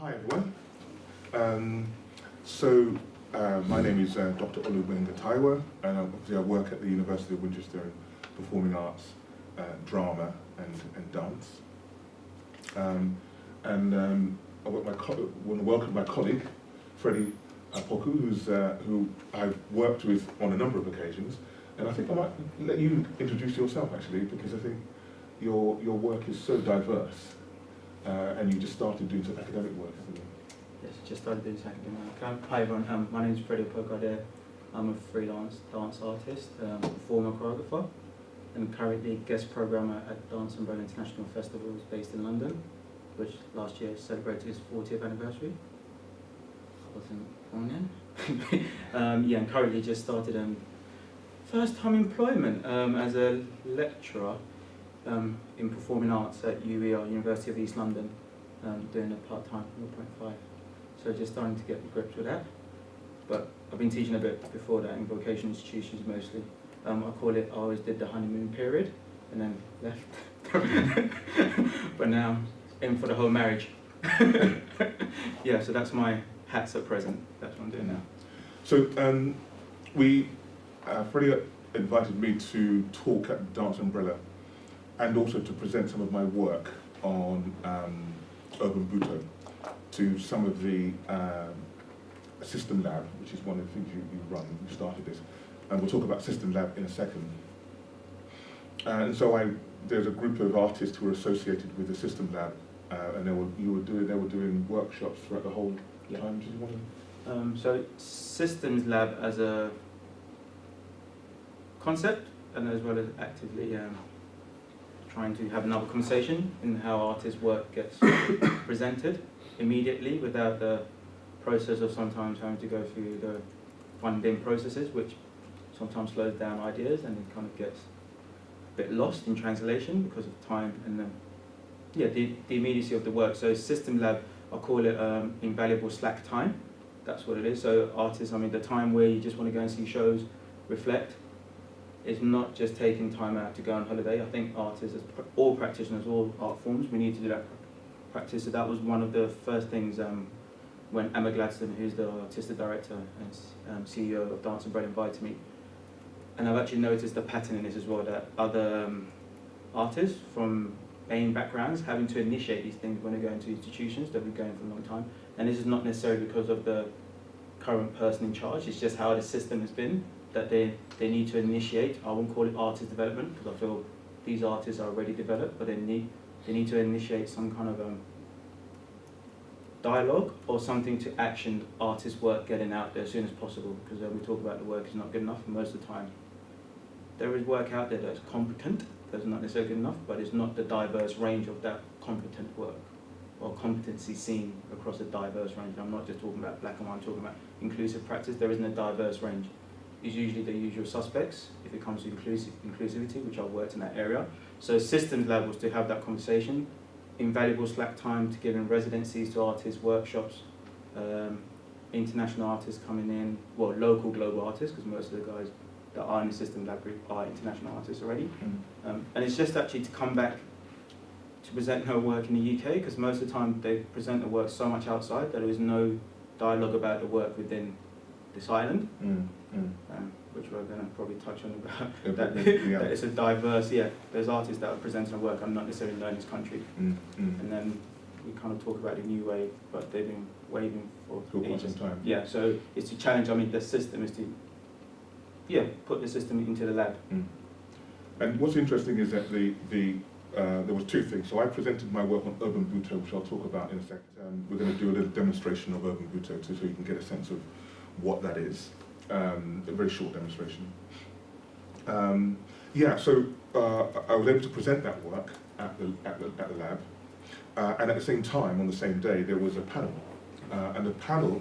Hi everyone. My name is Dr. Olubenga Taiwo, and obviously I work at the University of Winchester in performing arts, drama and dance. I want to welcome my colleague, Freddie Opoku, who I've worked with on a number of occasions, and I think I might let you introduce yourself actually, because I think your work is so diverse, and you just started doing some academic work, haven't you? Yes, just started doing some academic work. Hi everyone, my name is Freddie Opoku-Addaie. I'm a freelance dance artist, performer, choreographer, and currently guest programmer at Dance Umbrella International Festivals based in London, which last year celebrated its 40th anniversary. I wasn't born then. And currently just started first time employment as a lecturer in performing arts at UER, University of East London, doing a part-time 0.5. So just starting to get the grips with that. But I've been teaching a bit before that in vocational institutions mostly. I always did the honeymoon period and then left. But now in for the whole marriage. Yeah, so that's my hats at present. That's what I'm doing now. So Freddie invited me to talk at Dance Umbrella and also to present some of my work on Urban Butoh to some of the System Lab, which is one of the things you run. You started this, and we'll talk about System Lab in a second. And so there's a group of artists who are associated with the System Lab, and they were doing workshops throughout the whole time. Do you want to? So Systems Lab as a concept, and as well as actively trying to have another conversation in how artists' work gets presented immediately without the process of sometimes having to go through the funding processes, which sometimes slows down ideas and it kind of gets a bit lost in translation because of time and the immediacy of the work. So System Lab, I call it invaluable slack time. That's what it is. So artists, the time where you just want to go and see shows, reflect, is not just taking time out to go on holiday. I think artists, all practitioners, all art forms, we need to do that practice. So that was one of the first things when Emma Gladstone, who's the artistic director and CEO of Dance Umbrella, invited me. And I've actually noticed a pattern in this as well, that other artists from main backgrounds having to initiate these things when they go into institutions that we've been going for a long time. And this is not necessarily because of the current person in charge, it's just how the system has been, that they need to initiate. I won't call it artist development, because I feel these artists are already developed, but they need to initiate some kind of dialogue or something to action artist work getting out there as soon as possible, because we talk about the work is not good enough, and most of the time there is work out there that's competent, that's not necessarily good enough, but it's not the diverse range of that competent work or competency seen across a diverse range. And I'm not just talking about black and white, I'm talking about inclusive practice. There isn't a diverse range. It's usually the usual suspects if it comes to inclusivity, which I've worked in that area. So Systems Lab was to have that conversation, invaluable slack time to give in residencies to artists, workshops, international artists coming in, well, local global artists, because most of the guys that are in the System Lab group are international artists already. And it's just actually to come back to present her work in the UK, because most of the time they present the work so much outside that there is no dialogue about the work within this island, which we're going to probably touch on about. That it's a diverse, there's artists that are presenting their work, I'm not necessarily known in this country. And then we kind of talk about the new wave, but they've been waving for quite some time. Yeah, so it's to challenge, the system is to, put the system into the lab. And what's interesting is that there was two things. So I presented my work on Urban Butoh, which I'll talk about in a second. We're going to do a little demonstration of Urban Butoh so you can get a sense of what that is. A very short demonstration. So I was able to present that work at the lab, and at the same time, on the same day, there was a panel, and the panel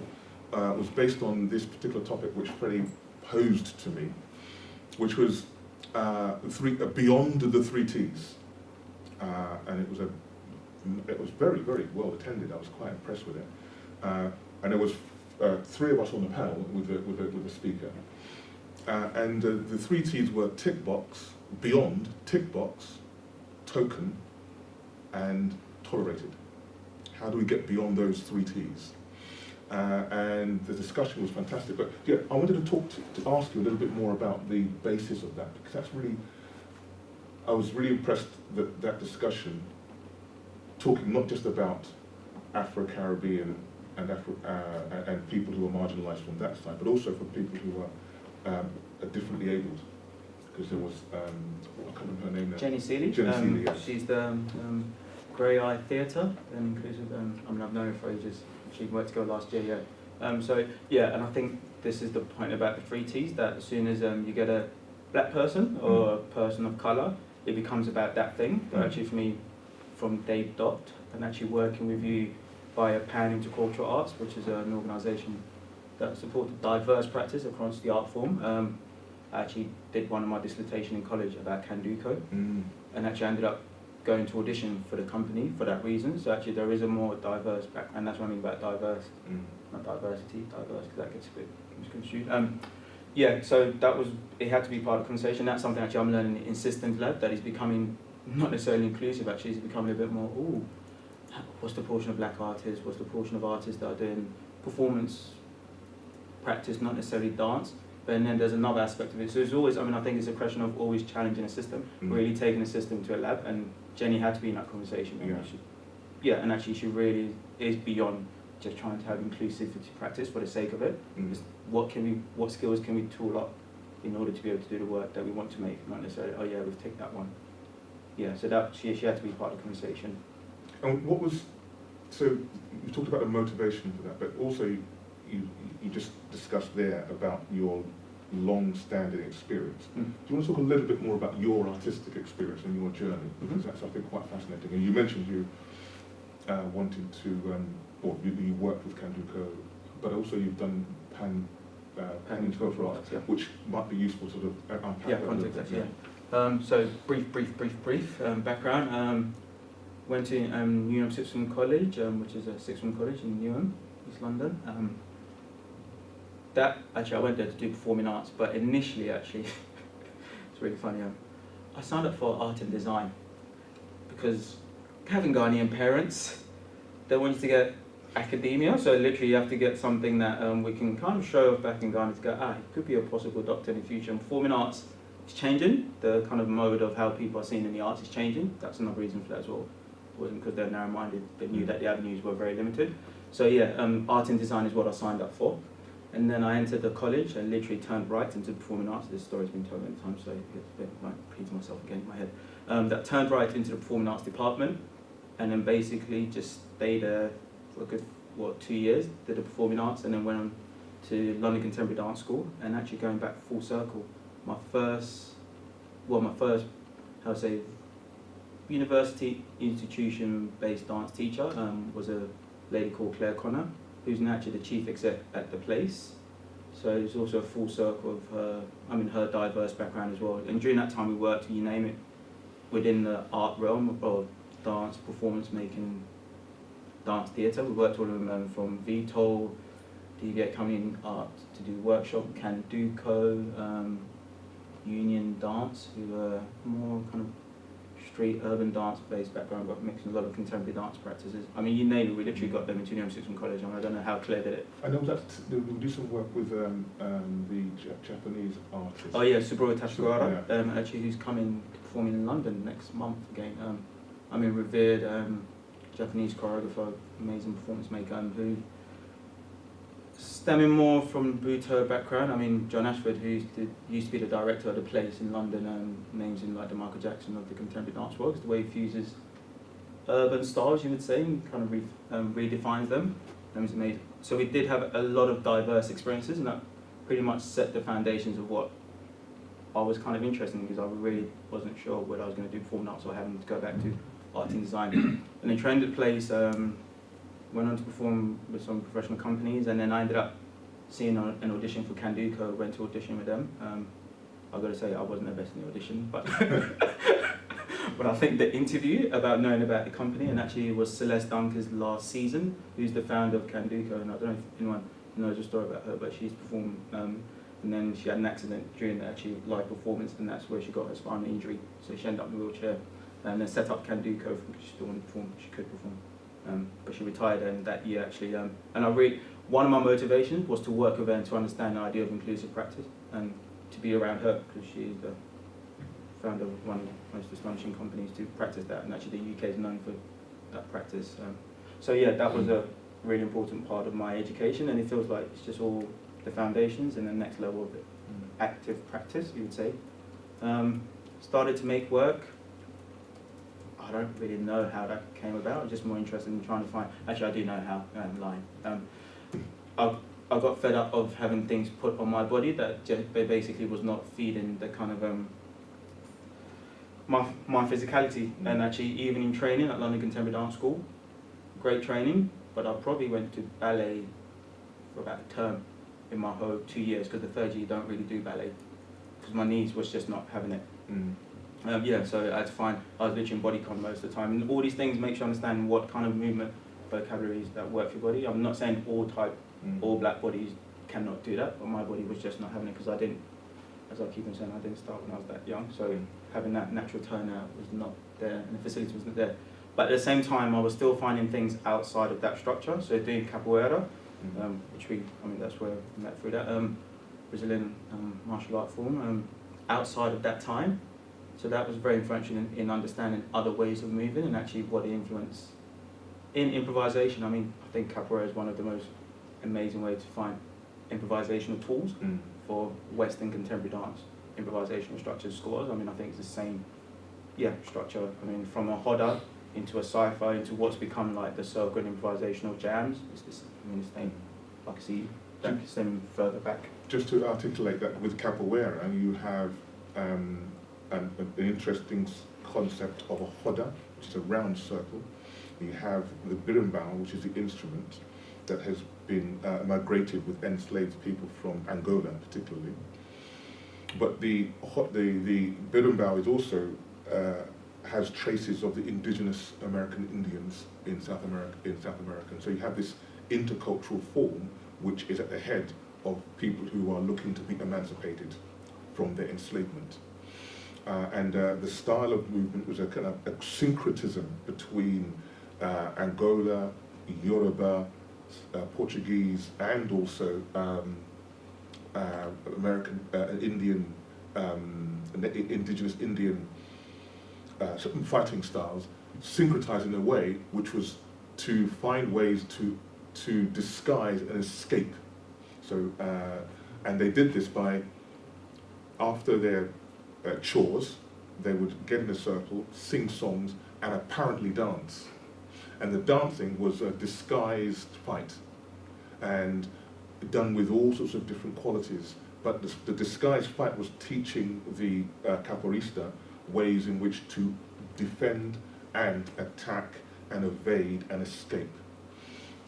was based on this particular topic which Freddie posed to me, which was beyond the three T's, and it was very, very well attended. I was quite impressed with it, and there was three of us on the panel with the speaker, and the three T's were tick box, beyond, tick box, token, and tolerated. How do we get beyond those three T's? And the discussion was fantastic. But yeah, I wanted to ask you a little bit more about the basis of that, because that's really, I was really impressed that that discussion, talking not just about Afro-Caribbean and people who are marginalised from that side, but also for people who are differently abled. Because there was, I can't remember her name now. Jenny Seeley. Jenny Seeley, yes. She's the Grey Eye Theatre, and inclusive. I mean, I've known her for ages. She worked together last year, yeah. So yeah, and I think this is the point about the three T's, that as soon as you get a black person or a person of colour, it becomes about that thing. But actually, for me, from day dot, and actually working with you via Pan Intercultural Arts, which is an organisation that supported diverse practice across the art form. I actually did one of my dissertation in college about Kanduko, and actually ended up going to audition for the company for that reason. So actually there is a more diverse background, and that's what I mean about diverse, not diversity, diverse, because that gets a bit misconstrued. Yeah, so that was, it had to be part of the conversation. That's something actually I'm learning in Systems Lab, that is becoming not necessarily inclusive, actually it's becoming a bit more, what's the portion of black artists, what's the portion of artists that are doing performance practice, not necessarily dance. But then there's another aspect of it. So it's always, I mean, I think it's a question of always challenging a system, really taking a system to a lab, and Jenny had to be in that conversation. And actually she really is beyond just trying to have inclusivity practice for the sake of it. What skills can we tool up in order to be able to do the work that we want to make, not necessarily, oh yeah, we've taken that one. Yeah, so that she had to be part of the conversation. And what was, so you talked about the motivation for that, but also you just discussed there about your long-standing experience. Do you want to talk a little bit more about your artistic experience and your journey? Because that's, I think, quite fascinating. And you mentioned you wanted to, or you worked with Kanduko, but also you've done Pan Intercultural Arts, which might be useful to sort of unpack that a little bit. So brief background. Went to Newham Sixth College, which is a sixth form college in Newham, East London. I went there to do performing arts, but initially, actually, it's really funny. I signed up for art and design because having Ghanaian parents, they want you to get academia. So literally, you have to get something that we can kind of show off back in Ghana to go, it could be a possible doctor in the future. And performing arts is changing. The kind of mode of how people are seen in the arts is changing. That's another reason for that as well. It wasn't because they're narrow-minded. They knew that the avenues were very limited. So yeah, art and design is what I signed up for. And then I entered the college and literally turned right into performing arts. This story's been told many times, so it's a bit like repeating myself again in my head. That turned right into the performing arts department, and then basically just stayed there for a good, 2 years, did the performing arts, and then went on to London Contemporary Dance School, and actually going back full circle. My first, how to say, university institution-based dance teacher was a lady called Claire Connor, who's now actually the chief exec at the place. So it's also a full circle of her, her diverse background as well. And during that time we worked, you name it, within the art realm of dance, performance making, dance theatre. We worked all of them from Butoh, DVA coming in art to do workshop, Kanduko, Union Dance, who are more kind of street urban dance based background, but mixing a lot of contemporary dance practices. You name it, we literally got them into Newham Sixth Form College. I don't know how Claire did it. I know that we do some work with the Japanese artist. Oh yeah, Suburo Tachigahara, actually, who's coming to perform in London next month again. Revered Japanese choreographer, amazing performance maker, who stemming more from Butoh background. John Ashford, who used to be the director of the place in London, names him like the Michael Jackson of the contemporary dance world, the way he fuses urban styles, you would say, and kind of redefines them. It was amazing. So we did have a lot of diverse experiences, and that pretty much set the foundations of what I was kind of interested in, because I really wasn't sure what I was going to do performing arts, so I happened to go back to art and design. And then trained at place, went on to perform with some professional companies, and then I ended up seeing an audition for Kanduko, went to audition with them. I've got to say, I wasn't the best in the audition, but but I think the interview about knowing about the company, and actually it was Celeste Dunker's last season, who's the founder of Kanduko, and I don't know if anyone knows a story about her, but she's performed, and then she had an accident during the actually live performance, and that's where she got her spinal injury, so she ended up in a wheelchair, and then set up Kanduko, she still wanted to perform, she could perform. but she retired and that year actually. And one of my motivations was to work with her and to understand the idea of inclusive practice and to be around her, because she is the founder of one of the most astonishing companies to practice that, and actually the UK is known for that practice. So yeah, that was a really important part of my education, and it feels like it's just all the foundations and the next level of it. Active practice, you would say. Started to make work. I don't really know how that came about. I'm just more interested in trying to find. Actually, I do know how. I'm lying. I got fed up of having things put on my body that basically was not feeding the kind of my physicality. And actually, even in training at London Contemporary Dance School, great training. But I probably went to ballet for about a term in my whole 2 years, because the third year you don't really do ballet, because my knees was just not having it. Yeah, so I had to find, I was literally in bodycon most of the time, and all these things make you understand what kind of movement vocabularies that work for your body. I'm not saying all black bodies cannot do that, but my body was just not having it, because I didn't, as I keep on saying, I didn't start when I was that young, so having that natural turnout was not there, and the facility wasn't there. But at the same time, I was still finding things outside of that structure, so doing capoeira, which that's where we met through that, Brazilian martial art form, outside of that time. So that was very influential in understanding other ways of moving and actually what the influence in improvisation. I think capoeira is one of the most amazing ways to find improvisational tools for Western contemporary dance, improvisational structures, scores. I think it's the same, structure. From a hoda into a cipher, into what's become like the circle and improvisational jams. It's the same. I can see that same further back. Just to articulate that with capoeira, you have an interesting concept of a hoda, which is a round circle. You have the berimbau, which is the instrument that has been migrated with enslaved people from Angola, particularly. But the berimbau is also has traces of the indigenous American Indians in South America. So you have this intercultural form, which is at the head of people who are looking to be emancipated from their enslavement. And the style of movement was a kind of a syncretism between Angola, Yoruba, Portuguese, and also American, Indian, indigenous Indian certain fighting styles, syncretized in a way which was to find ways to disguise and escape. So, and they did this by, after their chores, they would get in a circle, sing songs, and apparently dance. And the dancing was a disguised fight, and done with all sorts of different qualities. But the disguised fight was teaching the capoeirista ways in which to defend and attack and evade and escape.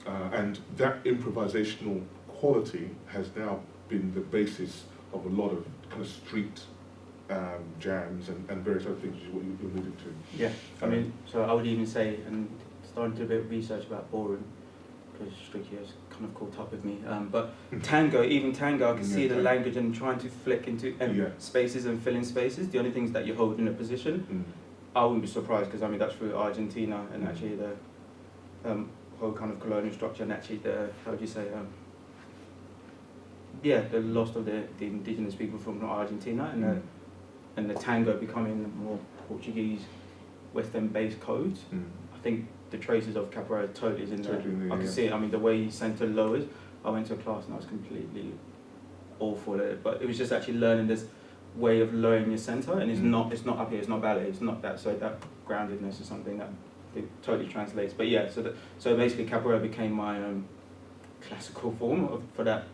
And that improvisational quality has now been the basis of a lot of kind of street jams and various other things, which is what you alluded to. Yeah, so I would even say, and starting to do a bit of research about ballroom, because Stricky has kind of caught up with me, but tango, I can see the language and trying to flick into spaces and fill in spaces. The only things that you hold in a position, I wouldn't be surprised, because that's through Argentina and actually the whole kind of colonial structure, and actually the, how would you say, the loss of the indigenous people from Argentina, and the tango becoming more Portuguese, Western-based codes. I think the traces of capoeira totally is in there. I can see it. The way you center lowers. I went to a class and I was completely awful at it, but it was just actually learning this way of lowering your center, and it's not up here. It's not ballet. It's not that. So that groundedness is something that it totally translates. But yeah, so basically capoeira became my classical form for that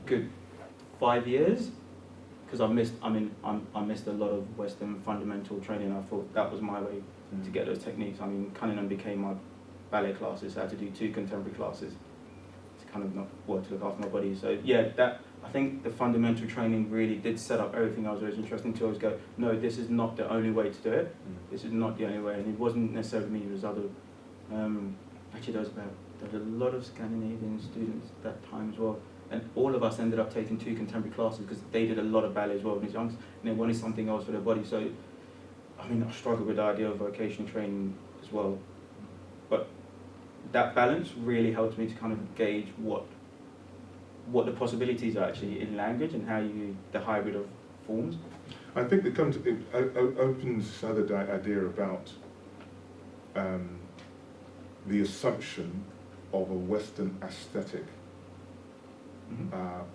good 5 years. Because I missed a lot of Western fundamental training. I thought that was my way to get those techniques. Cunningham became my ballet classes. So I had to do 2 contemporary classes to kind of not work to look after my body. So yeah, I think the fundamental training really did set up everything I was always interested in. To always go, no, this is not the only way to do it. This is not the only way, and it wasn't necessarily me. It was other. Actually, there was a lot of Scandinavian students at that time as well. And all of us ended up taking 2 contemporary classes because they did a lot of ballet as well when they were young, and they wanted something else for their body. So, I struggled with the idea of vocational training as well. But that balance really helps me to kind of gauge what the possibilities are actually in language and how the hybrid of forms. I think it opens this other idea about the assumption of a Western aesthetic,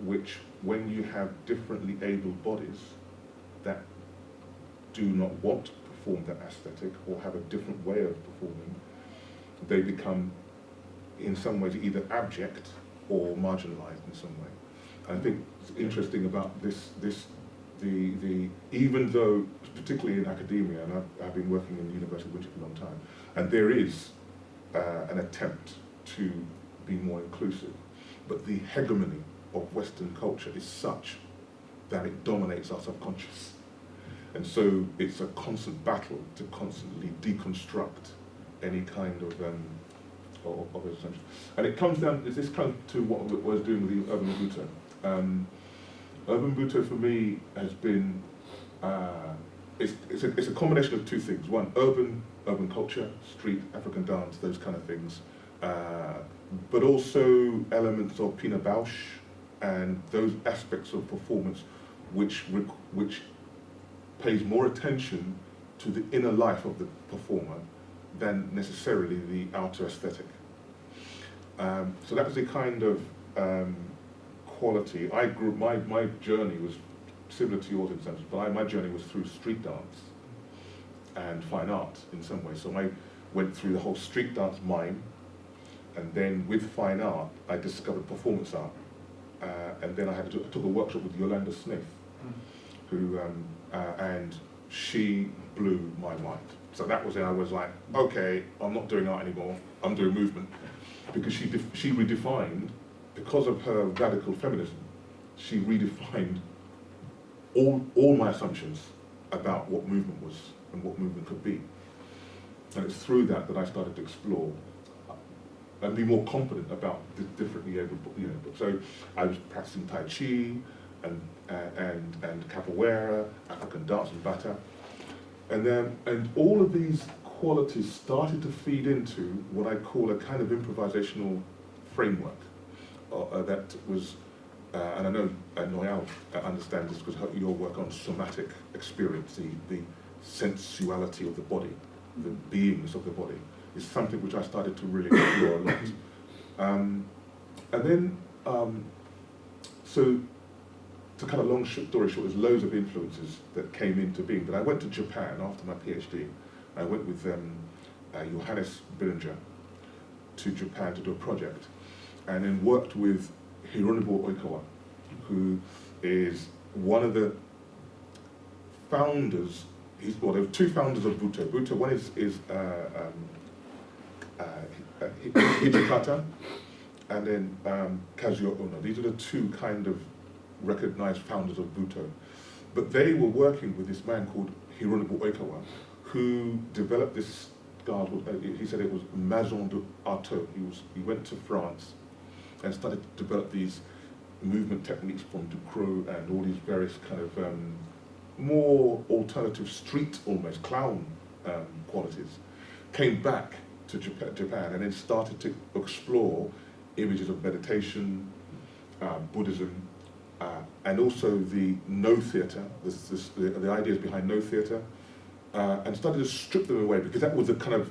which, when you have differently abled bodies that do not want to perform that aesthetic or have a different way of performing, they become, in some ways, either abject or marginalized in some way. I think it's interesting about even though, particularly in academia, and I've been working in the University of Winchester for a long time, and there is an attempt to be more inclusive, but the hegemony of Western culture is such that it dominates our subconscious. And so it's a constant battle to constantly deconstruct any kind of assumption. And it comes down, this comes to what I was doing with the Urban Butoh. Urban Butoh for me has been, it's a combination of two things. One, urban culture, street, African dance, those kind of things. But also elements of Pina Bausch and those aspects of performance which pays more attention to the inner life of the performer than necessarily the outer aesthetic. So that was the kind of quality. I grew, my journey was similar to yours in some sense, but my journey was through street dance and fine art in some ways. So I went through the whole street dance mime, and then with fine art, I discovered performance art. And then I took a workshop with Yolanda Smith, who, and she blew my mind. So that was it. I was like, okay, I'm not doing art anymore, I'm doing movement. Because she redefined, because of her radical feminism, she redefined all my assumptions about what movement was and what movement could be. And it's through that I started to explore and be more confident about the differently able, so I was practicing Tai Chi and capoeira, African dance and bata, and all of these qualities started to feed into what I call a kind of improvisational framework that was, and I know Noyal understands this because your work on somatic experience, the sensuality of the body, the beingness of the body, is something which I started to really explore a lot. And then, so to kind of long story short, there's loads of influences that came into being. But I went to Japan after my PhD. I went with Johannes Billinger to Japan to do a project, and then worked with Hironobu Oikawa, who is one of the founders. Well, there are two founders of Butoh. Butoh, one is Hijikata, and then Kazuo Ono. These are the two kind of recognized founders of Butoh. But they were working with this man called Hironobu Oikawa, who developed this garb. He said it was Maison d'Artaud. He went to France and started to develop these movement techniques from Ducrot and all these various kind of more alternative street, almost clown qualities. Came back to Japan and then started to explore images of meditation, Buddhism, and also the no theatre, the ideas behind no theatre, and started to strip them away, because that was a kind of,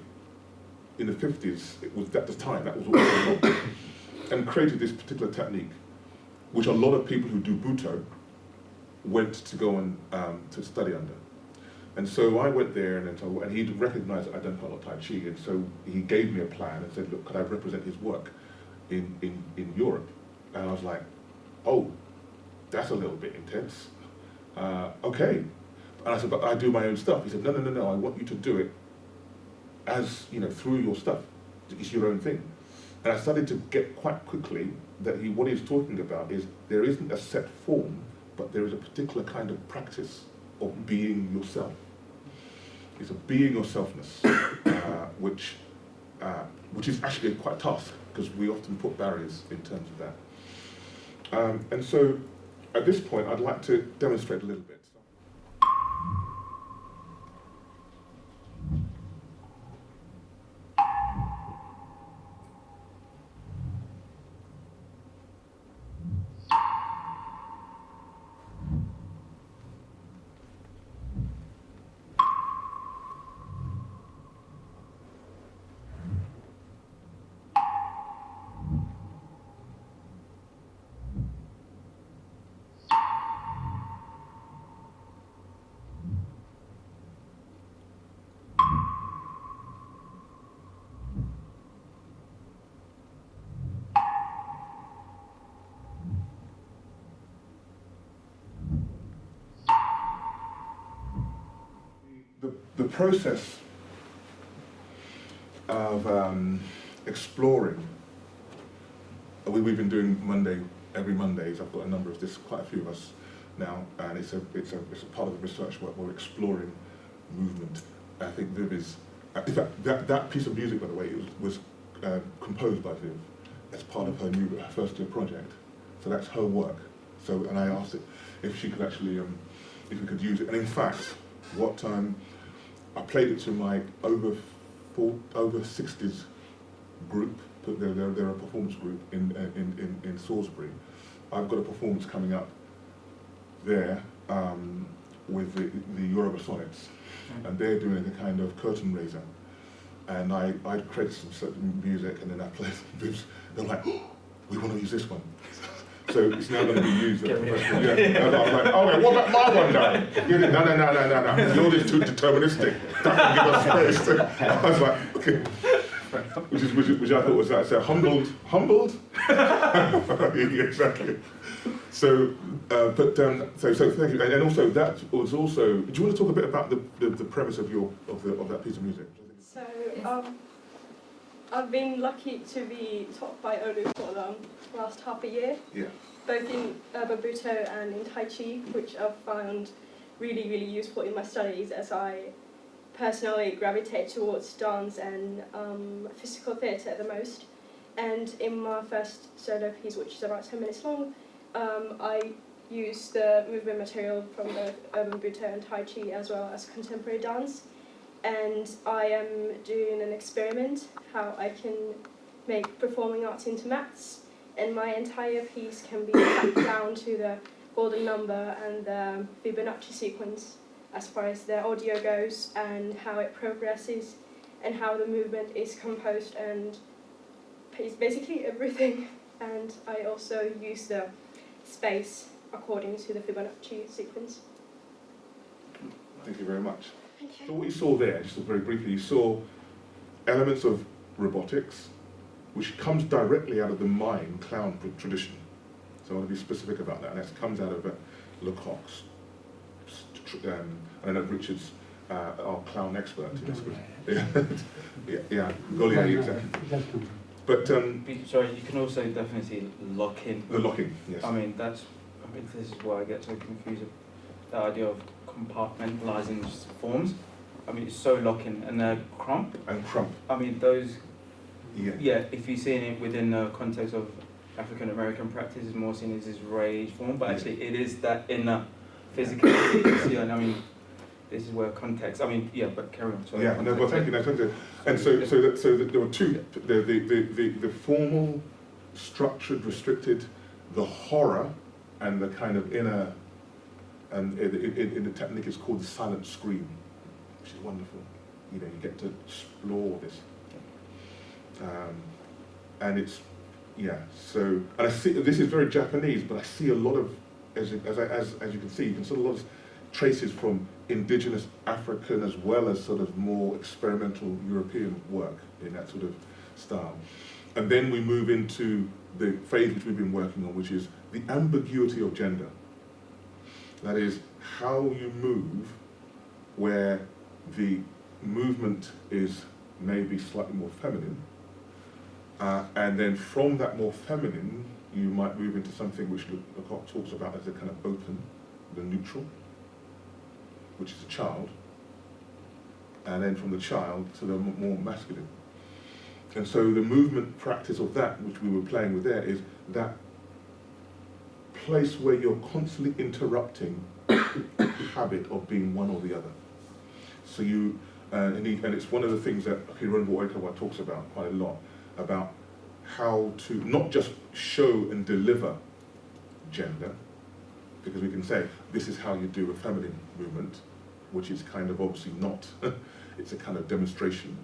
in the 50s, it was at the time, that was what was going on, and created this particular technique, which a lot of people who do Butoh went to go and to study under. And so I went there, and he recognized that I'd done quite a lot of Tai Chi, and so he gave me a plan and said, look, could I represent his work in Europe? And I was like, oh, that's a little bit intense. Okay. And I said, but I do my own stuff. He said, no, I want you to do it as, through your stuff. It's your own thing. And I started to get quite quickly that what he's talking about is there isn't a set form, but there is a particular kind of practice of being yourself. It's a being yourselfness, which is actually quite tough, because we often put barriers in terms of that. And so at this point, I'd like to demonstrate a little bit. the process of exploring, we've been doing every Mondays. I've got a number of this, quite a few of us now, and it's a part of the research work. We're exploring movement. I think Viv is, in fact, that piece of music, by the way, was composed by Viv as part of her first year project. So that's her work. So, and I asked it if she could actually, if we could use it. And in fact, I played it to my over 60s group. They're a performance group in Salisbury. I've got a performance coming up there with the Yoruba Sonnets, and they're doing a kind of curtain raiser. And I created some certain music, and then I played some. They're like, oh, we want to use this one. So it's now going to be used at professional. Yeah. And I was like, oh, wait, what about my one now? No. Yours is too deterministic. That can give us space. I was like, okay. Which I thought was that. So humbled. Yeah, exactly. So, so thank you. And also that was also. Do you want to talk a bit about the premise of that piece of music? So I've been lucky to be taught by Olu for the last half a year. Yeah. Both in Urban Butoh and in Tai Chi, which I've found really, really useful in my studies as I personally gravitate towards dance and physical theatre the most. And in my first solo piece, which is about 10 minutes long, I use the movement material from both Urban Butoh and Tai Chi as well as contemporary dance. And I am doing an experiment how I can make performing arts into maths. And my entire piece can be cut down to the golden number and the Fibonacci sequence as far as the audio goes, and how it progresses, and how the movement is composed, and it's basically everything. And I also use the space according to the Fibonacci sequence. Thank you very much. Thank you. So what you saw there, just very briefly, you saw elements of robotics, which comes directly out of the mime clown tradition. So I want to be specific about that, and that comes out of Lecoq's. I know Richard's our clown expert. Yeah, Goliath, exactly. But sorry, you can also definitely see lock-in. The lock-in, yes. I mean, this is why I get so confused with the idea of compartmentalizing forms. I mean, it's so lock-in, and crump. And crump. I mean, those. Yeah. If you're seeing it within the context of African American practice, it's more seen as this rage form, but actually it is that inner physicality. And I mean, this is where context. I mean, yeah, but carry on. Sorry, yeah, no, well, thank you. No, thank you. And so there were two: the formal, structured, restricted, the horror, and the kind of inner. And in the technique, it's called the silent scream, which is wonderful. You know, you get to explore this. And it's, yeah, so, and I see, this is very Japanese, but I see a lot of, as you can see, you can see a lot of traces from indigenous African as well as sort of more experimental European work in that sort of style. And then we move into the phase which we've been working on, which is the ambiguity of gender. That is, how you move where the movement is maybe slightly more feminine, and then from that more feminine, you might move into something which Lecoq talks about as a kind of open, the neutral, which is a child, and then from the child to the more masculine. And so the movement practice of that, which we were playing with there, is that place where you're constantly interrupting the habit of being one or the other. So you, and it's one of the things that Hironobu Oikawa talks about quite a lot, about how to not just show and deliver gender, because we can say this is how you do a feminine movement, which is kind of obviously not, it's a kind of demonstration.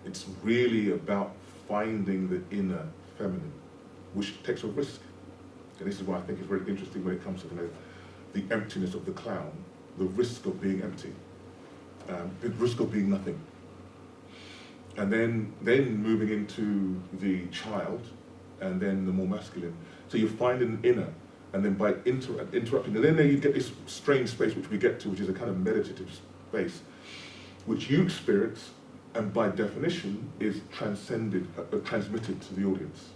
It's really about finding the inner feminine, which takes a risk. And this is why I think it's very interesting when it comes to kind of the emptiness of the clown, the risk of being empty, the risk of being nothing. And then moving into the child, and then the more masculine. So you find an inner, and then by interrupting, and then there you get this strange space which we get to, which is a kind of meditative space, which you experience and by definition is transmitted to the audience.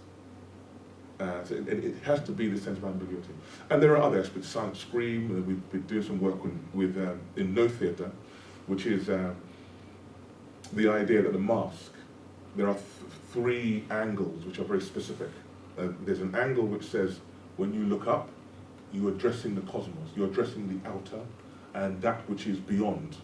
So it has to be the sense of ambiguity. And there are other aspects, silent scream, we've been doing some work with in no theatre, which is the idea that the mask, there are three angles which are very specific. There's an angle which says, when you look up, you're addressing the cosmos, you're addressing the outer and that which is beyond.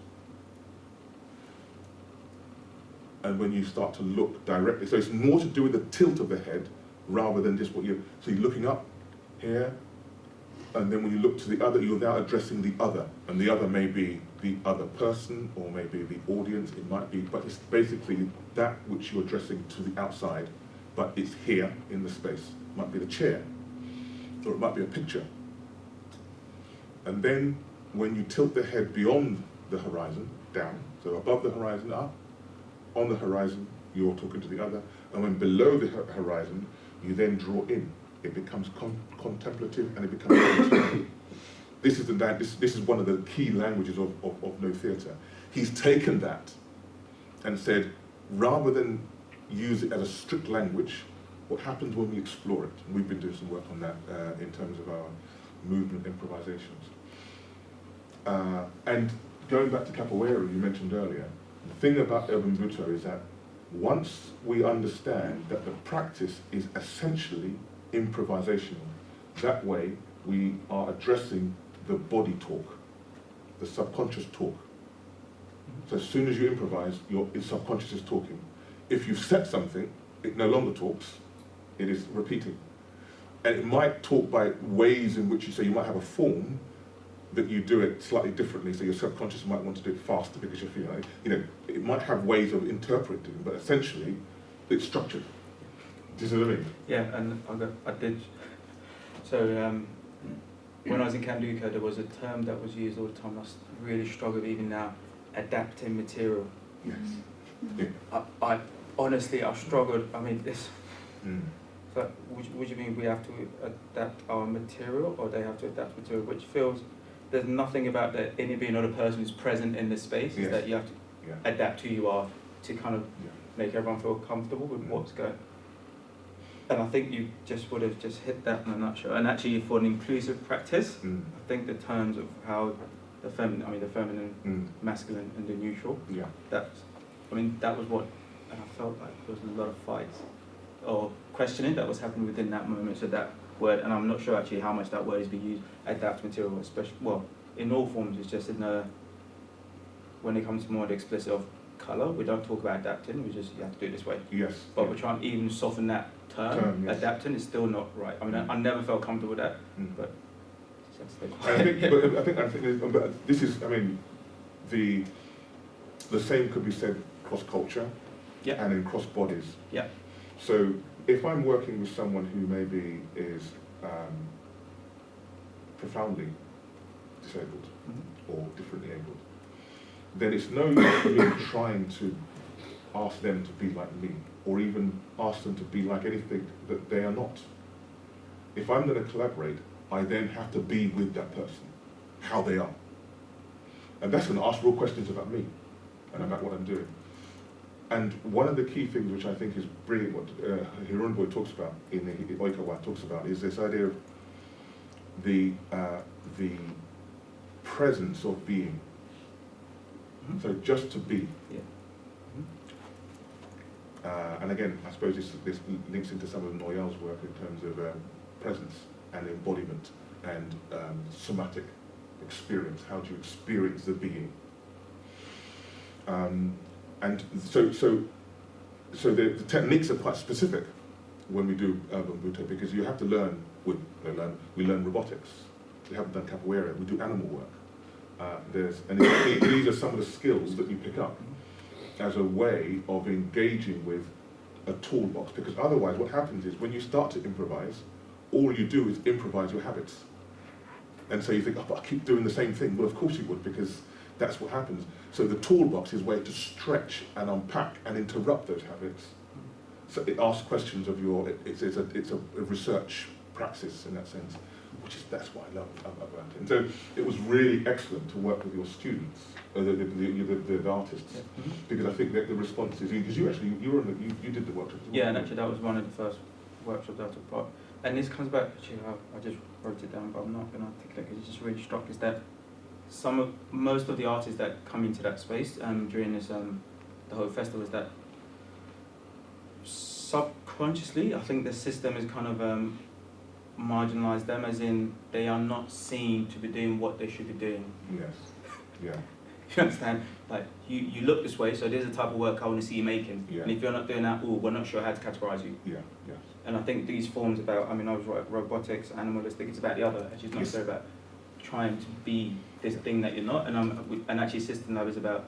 And when you start to look directly, so it's more to do with the tilt of the head rather than just what so you're looking up here, and then when you look to the other, you're now addressing the other, and the other may be the other person, or maybe the audience, it might be, but it's basically that which you're addressing to the outside, but it's here in the space. It might be the chair, or it might be a picture. And then when you tilt the head beyond the horizon, down, so above the horizon, up, on the horizon, you're talking to the other, and when below the horizon, you then draw in. It becomes contemplative and it becomes contemplative. This is one of the key languages of no theatre. He's taken that and said, rather than use it as a strict language, what happens when we explore it? And we've been doing some work on that in terms of our movement improvisations. And going back to capoeira, you mentioned earlier, the thing about Urban Butoh is that once we understand that the practice is essentially improvisational, that way we are addressing the body talk, the subconscious talk. So as soon as you improvise, your subconscious is talking. If you've set something, it no longer talks, it is repeating. And it might talk by ways in which you might have a form that you do it slightly differently, so your subconscious might want to do it faster because you're feeling, it might have ways of interpreting, but essentially, it's structured. Do you see what I mean? Yeah, and I did. So when I was in Kanduka, there was a term that was used all the time. I really struggle with even now, adapting material. Yes. Yeah. I honestly, I struggled. I mean, this. So, would you mean we have to adapt our material, or they have to adapt material? Which feels there's nothing about the inner being or the person who's present in the space yes. that you have to adapt who you are to kind of make everyone feel comfortable with what's going. And I think you just would have just hit that in a nutshell. And actually, for an inclusive practice, I think the terms of how the feminine, masculine, and the neutral. Yeah. That was what, and I felt like there was a lot of fights or questioning that was happening within that moment. So that word, and I'm not sure actually how much that word is being used, adapt material, especially, well, in all forms, it's just when it comes to more the explicit of colour, we don't talk about adapting, you have to do it this way. Yes. But we're trying to even soften that term yes. Adapting is still not right. I mean, I never felt comfortable with that, but I think but this is, the same could be said cross culture and in cross bodies. Yeah. So if I'm working with someone who maybe is profoundly disabled or differently abled, then it's no use me trying to ask them to be like me, or even ask them to be like anything that they are not. If I'm going to collaborate, I then have to be with that person, how they are. And that's going to ask real questions about me and about what I'm doing. And one of the key things which I think is brilliant, what Hironobu talks about, in Oikawa talks about, is this idea of the presence of being. So just to be. Yeah. And again, I suppose this links into some of Noyel's work in terms of presence and embodiment and somatic experience. How do you experience the being? And so the techniques are quite specific when we do Urban Butoh, because you have to learn. We learn robotics. We haven't done capoeira. We do animal work. These are some of the skills that you pick up as a way of engaging with a toolbox, because otherwise what happens is when you start to improvise, all you do is improvise your habits. And so you think, oh, but I keep doing the same thing. Well, of course you would, because that's what happens. So the toolbox is a way to stretch and unpack and interrupt those habits. So it asks questions of it's a research praxis in that sense. That's what I love about it. And so it was really excellent to work with your students, the artists, because I think that the responses, because you did the workshop. Yeah, and actually that was one of the first workshops I took part. And this comes back, actually, I just wrote it down, but I'm not going to articulate because it just really struck is that most of the artists that come into that space during this the whole festival is that subconsciously, I think the system is kind of marginalised them, as in they are not seen to be doing what they should be doing. Yes. Yeah. You understand? Like you look this way, so there's a type of work I want to see you making. Yeah. And if you're not doing that, we're not sure how to categorise you. Yeah. Yes. And I think these forms about, I was right, robotics, animalistic, it's about the other. Actually, it's not so about trying to be this thing that you're not. And actually, System Lab is about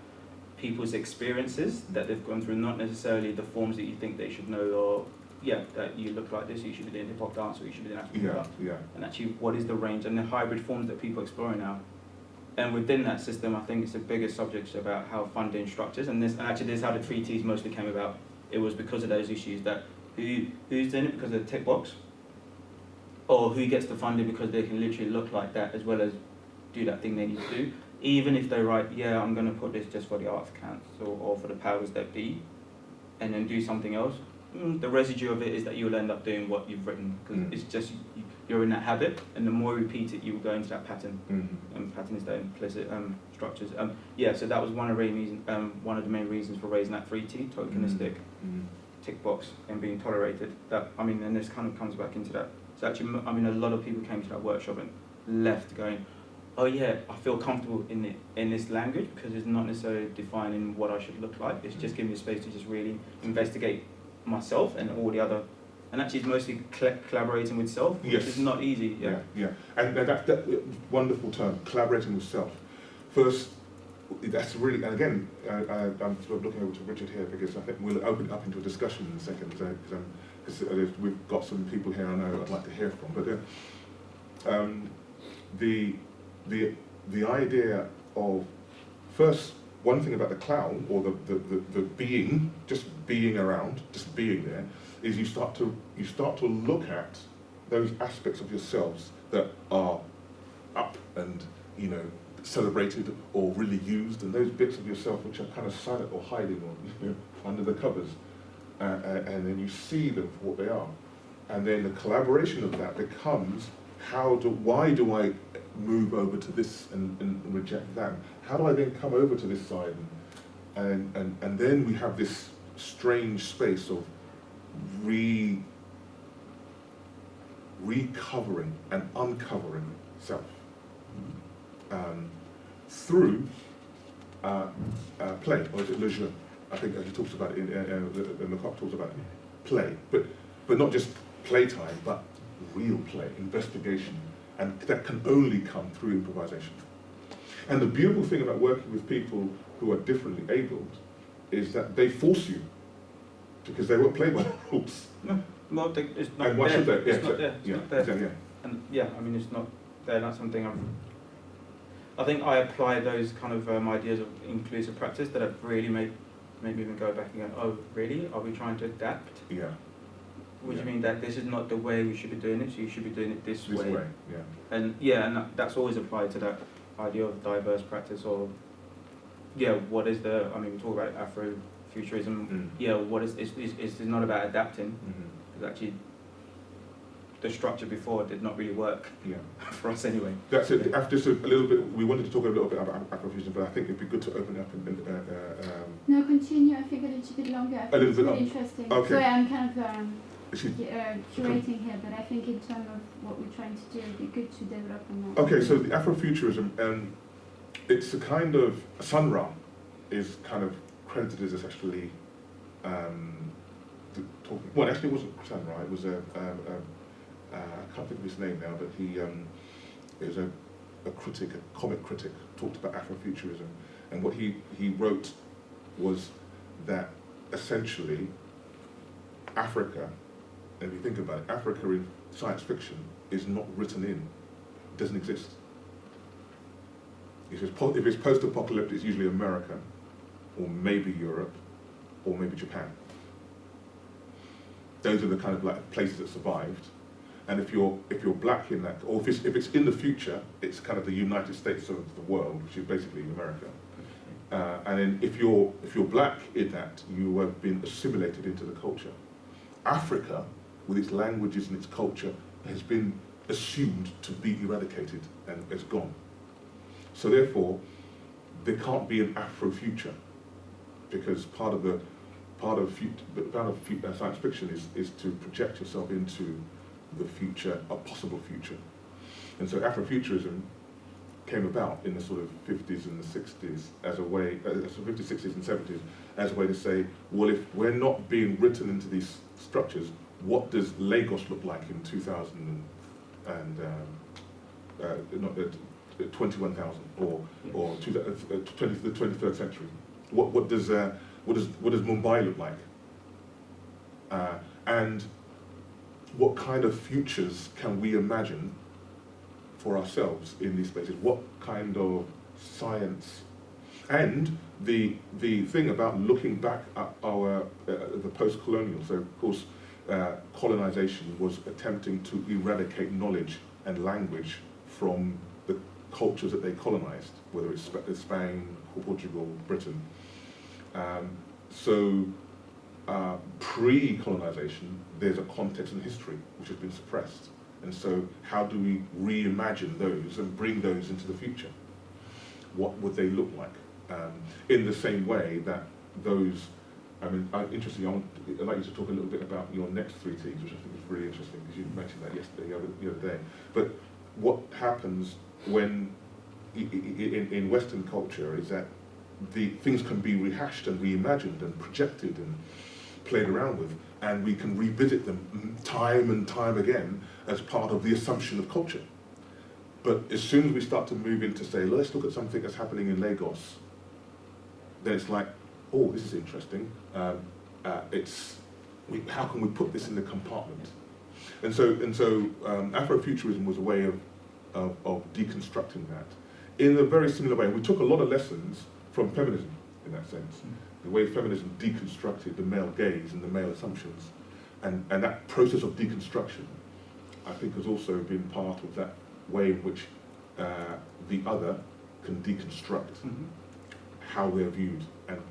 people's experiences that they've gone through, not necessarily the forms that you think they should know, or that you look like this, you should be doing hip hop dance, or you should be doing African hip hop. Yeah. And actually, what is the range and the hybrid forms that people are exploring now? And within that system, I think it's the biggest subject about how funding structures, and actually this is how the treaties mostly came about. It was because of those issues that who's doing it because of the tick box, or who gets the funding because they can literally look like that as well as do that thing they need to do. Even if they write, I'm going to put this just for the Arts Council or for the powers that be, and then do something else, the residue of it is that you'll end up doing what you've written, because it's just you're in that habit, and the more you repeat it, you will go into that pattern. And pattern is the implicit structures. So that was one of the main reasons for raising that 3T, tokenistic, tick box, and being tolerated. And this kind of comes back into that. So actually, a lot of people came to that workshop and left going, oh yeah, I feel comfortable in this language because it's not necessarily defining what I should look like. It's just giving me space to just really investigate myself and all the other. And actually, it's mostly collaborating with self, which is not easy. Yeah. And that wonderful term, collaborating with self. First, that's really, and again, I'm sort of looking over to Richard here because I think we'll open up into a discussion in a second because we've got some people here I know I'd like to hear from. But the idea of, first, one thing about the clown or the being, just being around, just being there, is you start to look at those aspects of yourselves that are up and celebrated or really used, and those bits of yourself which are kind of silent or hiding or under the covers, and then you see them for what they are, and then the collaboration of that becomes why do I move over to this and reject that? How do I then come over to this side? And then we have this strange space of recovering and uncovering self through play, or is it le jeu? I think he talks about it, Lecoq talks about it, play, but not just playtime, but real play, investigation, and that can only come through improvisation. And the beautiful thing about working with people who are differently abled is that they force you, because they won't play by the rules. No, it's not and why there. should they? It's not there. It's not there. Exactly, And it's not there. That's something I think I apply those kind of ideas of inclusive practice that have really made me even go back and go, oh, really? Are we trying to adapt? Yeah. Which means that this is not the way we should be doing it, so you should be doing it this way. And that's always applied to that idea of diverse practice, or what is the, we talk about Afrofuturism, what is, it's not about adapting, because actually the structure before did not really work for us anyway. That's it. After just a little bit, we wanted to talk a little bit about Afrofuturism, but I think it'd be good to open up and no, continue. I think a little bit longer. I think it's really interesting. Okay. Sorry, I'm kind of curating here, but I think in terms of what we're trying to do, it'd be good to develop on that. Okay, so the Afrofuturism, it's a kind of, Sun Ra is kind of credited as actually talking, well actually it wasn't Sun Ra, it was I can't think of his name now, but it was a critic, a comic critic, talked about Afrofuturism, and what he wrote was that essentially Africa, and if you think about it, Africa in science fiction is not written in, it doesn't exist. If it's post-apocalyptic, it's usually America, or maybe Europe, or maybe Japan. Those are the kind of like places that survived. And if you're black in that, or if it's in the future, it's kind of the United States of the world, which is basically America. And then if you're black in that, you have been assimilated into the culture. Africa, with its languages and its culture, has been assumed to be eradicated and it's gone. So therefore, there can't be an Afro-future, because part of science fiction is to project yourself into the future, a possible future. And so Afrofuturism came about in the sort of 50s and the 60s as a way, 50s, 60s and 70s, as a way to say, well, if we're not being written into these structures, what does Lagos look like in 21,000 or the 23rd century? What does Mumbai look like? And what kind of futures can we imagine for ourselves in these spaces? What kind of science? And the thing about looking back at the post-colonial, so of course colonization was attempting to eradicate knowledge and language from the cultures that they colonized, whether it's Spain, Portugal, Britain. Pre-colonization, there's a context and history which has been suppressed. And so how do we reimagine those and bring those into the future? What would they look like? In the same way that those, interestingly, I'd like you to talk a little bit about your next 3 Ts, which I think is really interesting, because you mentioned that yesterday, the other day. But what happens when, in Western culture, is that things can be rehashed and reimagined and projected and played around with, and we can revisit them time and time again as part of the assumption of culture. But as soon as we start to move into, say, let's look at something that's happening in Lagos, then it's like, oh, this is interesting. How can we put this in the compartment? And so Afrofuturism was a way of deconstructing that in a very similar way. We took a lot of lessons from feminism in that sense. The way feminism deconstructed the male gaze and the male assumptions. And that process of deconstruction, I think, has also been part of that way in which the other can deconstruct how they're viewed and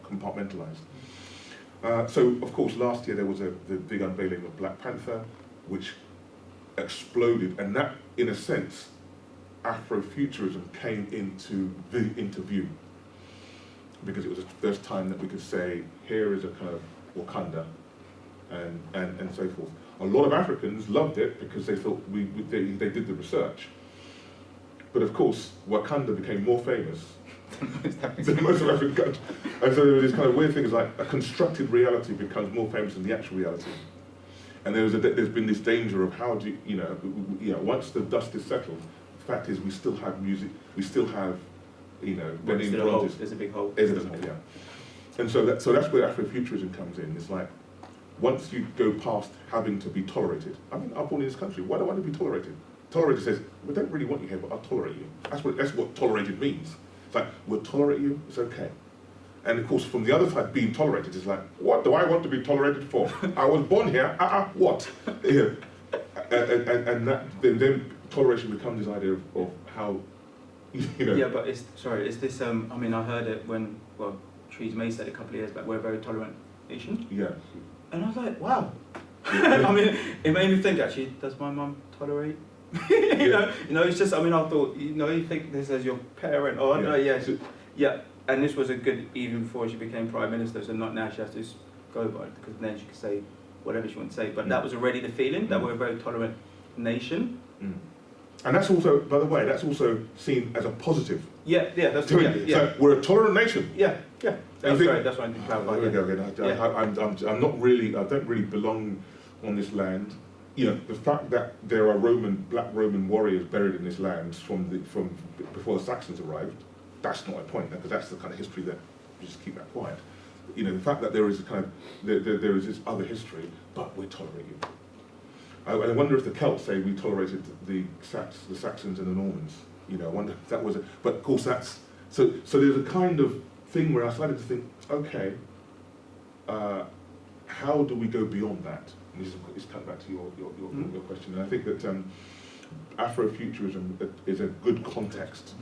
compartmentalized. So, of course, last year there was the big unveiling of Black Panther, which exploded, and that, in a sense, Afrofuturism came into view, because it was the first time that we could say, here is a kind of Wakanda, and so forth. A lot of Africans loved it because they thought they did the research. But of course, Wakanda became more famous than most of African countries. And so there was this kind of weird thing, like a constructed reality becomes more famous than the actual reality. And there's been this danger of how do once the dust is settled, the fact is we still have music, we still have, there's a big hole. There's a hole, yeah. And so that's where Afrofuturism comes in. It's like, once you go past having to be tolerated, I'm born in this country, why do I want to be tolerated? Tolerated says, we don't really want you here, but I'll tolerate you. That's what tolerated means. It's like, we'll tolerate you, it's okay. And of course, from the other side, being tolerated is like, what do I want to be tolerated for? I was born here, what? Yeah. And that, then toleration becomes this idea of how, Yeah, but is this, I heard it when, Theresa May said a couple of years back, we're a very tolerant nation. Yeah. And I was like, wow. It made me think, actually, does my mum tolerate? It's just, I thought, you think this as your parent, or no, yes. Yeah, and this was a good, even before she became Prime Minister, so not now she has to go by it, because then she could say whatever she wants to say. But that was already the feeling, that we're a very tolerant nation. And that's also, by the way, that's also seen as a positive. Yeah, that's true. So we're a tolerant nation. Yeah. That's right, that's what I think about. I'm not really, I don't really belong on this land. The fact that there are black Roman warriors buried in this land from before the Saxons arrived, that's not my point, because that's the kind of history that you just keep that quiet. The fact that there is a kind of there is this other history, but we tolerate you. I wonder if the Celts say we tolerated the Saxons and the Normans. I wonder if that was but of course that's so there's a kind of thing where I started to think, okay, how do we go beyond that? and this is coming back to your question, and I think that Afrofuturism is a good context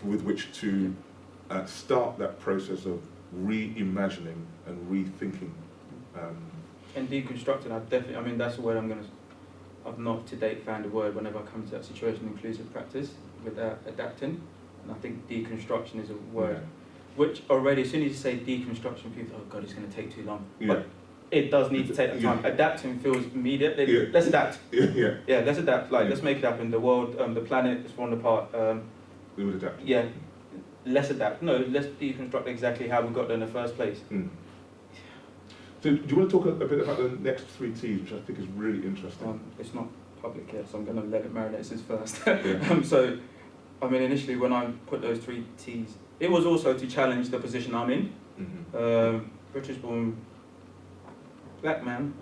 with which to start that process of reimagining and rethinking. And deconstructing, I mean, that's the word I've not to date found a word whenever I come to that situation, inclusive practice, without adapting. And I think deconstruction is a word which already, as soon as you say deconstruction, people think, oh God, it's going to take too long. Yeah. But it does need to take that time. Adapting feels immediate. Let's adapt. Yeah, let's adapt. Let's make it happen. The world, the planet is falling apart. we would adapt. Yeah, let's adapt. No, let's deconstruct exactly how we got there in the first place. So do you want to talk a bit about the next 3 T's, which I think is really interesting? It's not public yet, so I'm going to let it marinate since first. Yeah. So, I mean, initially when I put those 3 T's, it was also to challenge the position I'm in. British-born black man,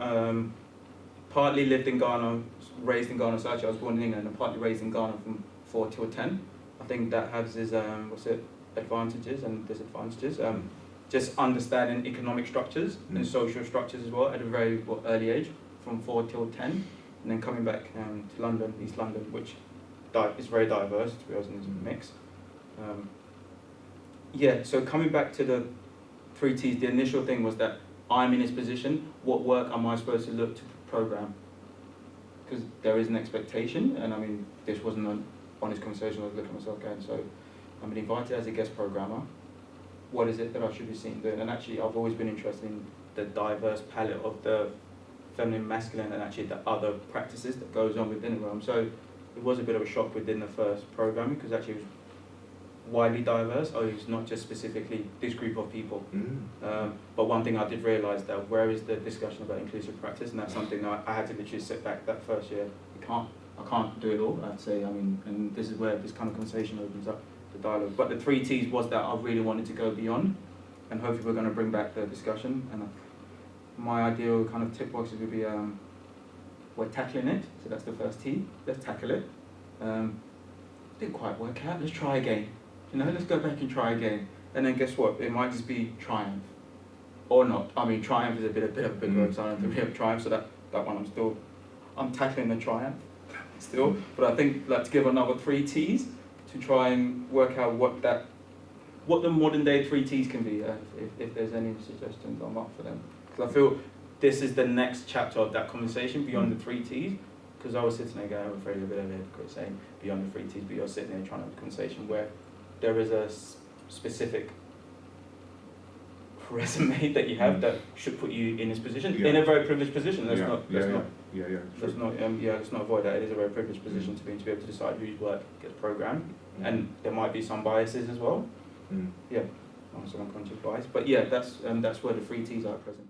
partly lived in Ghana, raised in Ghana, so actually I was born in England, and partly raised in Ghana from 4 till 10. I think that has its, advantages and disadvantages. Just understanding economic structures and social structures as well at a very early age, from 4 till 10, and then coming back to London, East London, which is very diverse, to be honest, in this mix. So coming back to the 3 T's, the initial thing was that I'm in this position, what work am I supposed to look to program? Because there is an expectation, and I mean, this wasn't an honest conversation, I was looking at myself going, so I'm been invited as a guest programmer. What is it that I should be seen doing? And actually, I've always been interested in the diverse palette of the feminine, masculine, and actually the other practices that goes on within the realm. So it was a bit of a shock within the first programming, because actually it was widely diverse. It's not just specifically this group of people. But one thing I did realise that where is the discussion about inclusive practice, and that's something that I had to literally sit back that first year. I can't do it all, I'd say. I mean, and this is where this kind of conversation opens up. The dialogue. But the 3 T's was that I really wanted to go beyond, and hopefully we're going to bring back the discussion. And my ideal kind of tick boxes would be we're tackling it, so that's the first T. Let's tackle it. Didn't quite work out. Let's try again. Let's go back and try again. And then guess what? It might just be triumph, or not. I mean, triumph is a bit of a big word, so I don't think we have triumph. So that one I'm tackling the triumph still. But I think to give another 3 T's. To try and work out what the modern day 3 T's can be, if there's any suggestions, I'm up for them. Because I feel this is the next chapter of that conversation beyond the 3 T's. Because I was sitting there going, I'm afraid of a bit of a hypocrite saying beyond the 3 T's, but you're sitting there trying to have a conversation where there is a specific resume that you have that should put you in this position, in a very privileged position. Let's not avoid that. It is a very privileged position to be able to decide whose work gets programmed, and there might be some biases as well. Some unconscious bias, but that's where the 3 T's are at present.